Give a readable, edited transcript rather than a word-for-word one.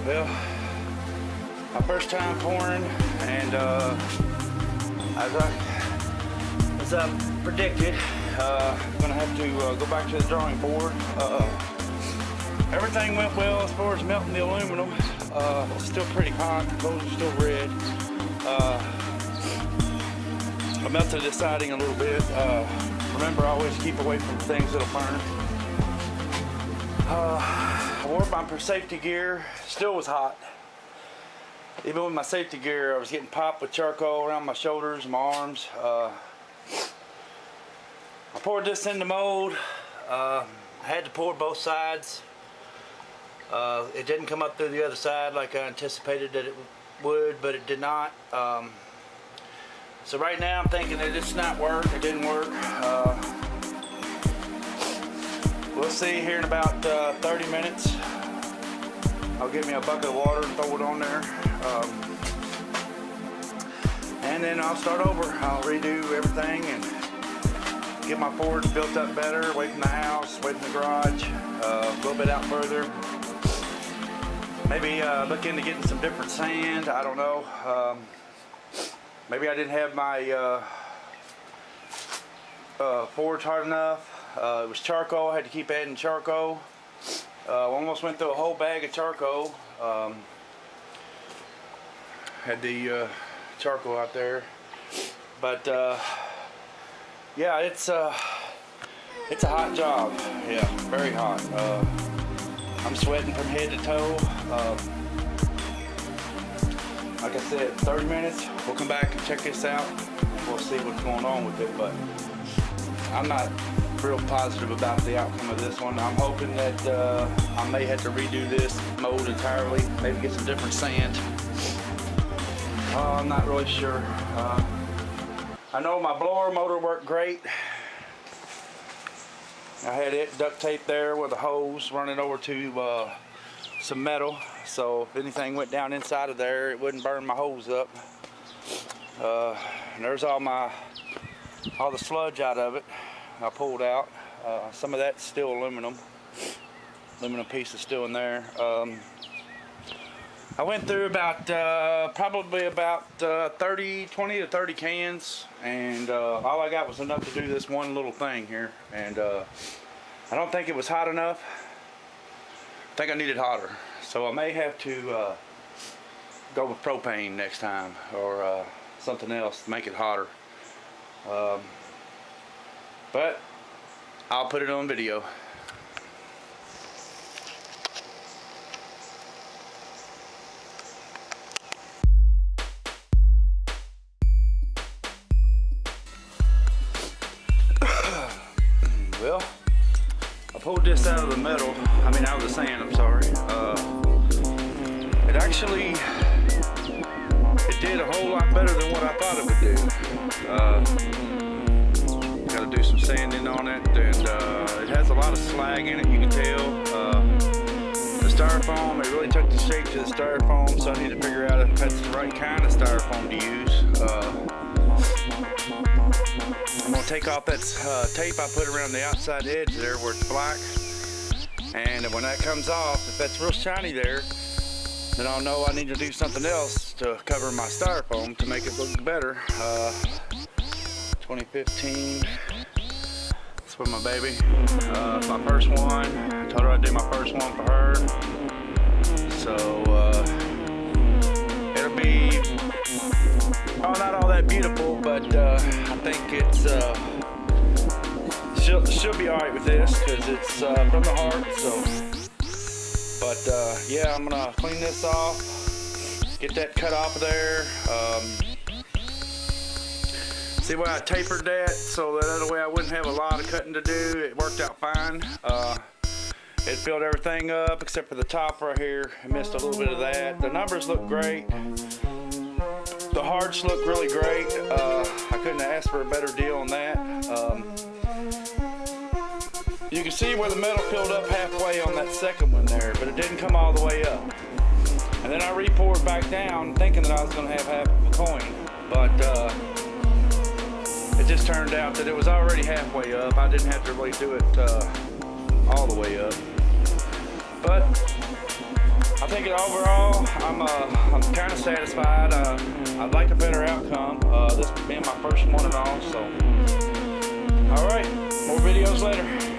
Well, my first time pouring, and as I predicted, I'm gonna have to go back to the drawing board. Everything went well as far as melting the aluminum. It's still pretty hot, the coals are still red. I melted the siding a little bit. Remember, I always keep away from things that'll burn. I wore my safety gear, still was hot. Even with my safety gear, I was getting popped with charcoal around my shoulders and my arms. I poured this in the mold. I had to pour both sides. It didn't come up through the other side like I anticipated that it would, but it did not. So right now I'm thinking that it's not work. It didn't work. We'll see here in about 30 minutes. I'll get me a bucket of water and throw it on there. And then I'll start over. I'll redo everything and get my forge built up better, away from the house, away from the garage, a little bit out further. Maybe look into getting some different sand, I don't know. Maybe I didn't have my forge hard enough. It was charcoal, I had to keep adding charcoal. Almost went through a whole bag of charcoal. Had the charcoal out there. But yeah, it's a hot job. Yeah, very hot. I'm sweating from head to toe. Like I said, 30 minutes, we'll come back and check this out. We'll see what's going on with it, but I'm not real positive about the outcome of this one. I'm hoping that I may have to redo this mold entirely, maybe get some different sand. I'm not really sure. I know my blower motor worked great. I had it duct taped there with a hose running over to some metal, so if anything went down inside of there, it wouldn't burn my hose up. And there's all the sludge out of it. I pulled out. Some of that's still aluminum. Aluminum piece is still in there. I went through about probably about 20 to 30 cans, and all I got was enough to do this one little thing here. And I don't think it was hot enough. I think I needed hotter, so I may have to go with propane next time, or something else to make it hotter. But I'll put it on video. Well, I pulled this out of the metal, out of the sand, I'm sorry. It did a whole lot better than what I thought it would do. Got to do some sanding on it, and it has a lot of slag in it, you can tell. The styrofoam, it really took the shape to the styrofoam, so I need to figure out if that's the right kind of styrofoam to use. I'm going to take off that tape I put around the outside edge there where it's black, and when that comes off, if that's real shiny there, then I'll know I need to do something else to cover my styrofoam to make it look better. 2015, that's for my baby. My first one, I told her I'd do my first one for her. So it'll be not all that beautiful, but I think it's she'll be all right with this because it's from the heart. So, but yeah, I'm gonna clean this off, get that cut off of there. See where I tapered that so that way I wouldn't have a lot of cutting to do. It worked out fine. It filled everything up except for the top right here. I missed a little bit of that. The numbers look great. The hearts look really great. I couldn't have asked for a better deal on that. You can see where the metal filled up halfway on that second one there, but it didn't come all the way up. And then I re-poured back down thinking that I was going to have half of a coin, but it just turned out that it was already halfway up. I didn't have to really do it all the way up. But I think overall, I'm kind of satisfied. I'd like a better outcome. This being my first one and all. So, all right, more videos later.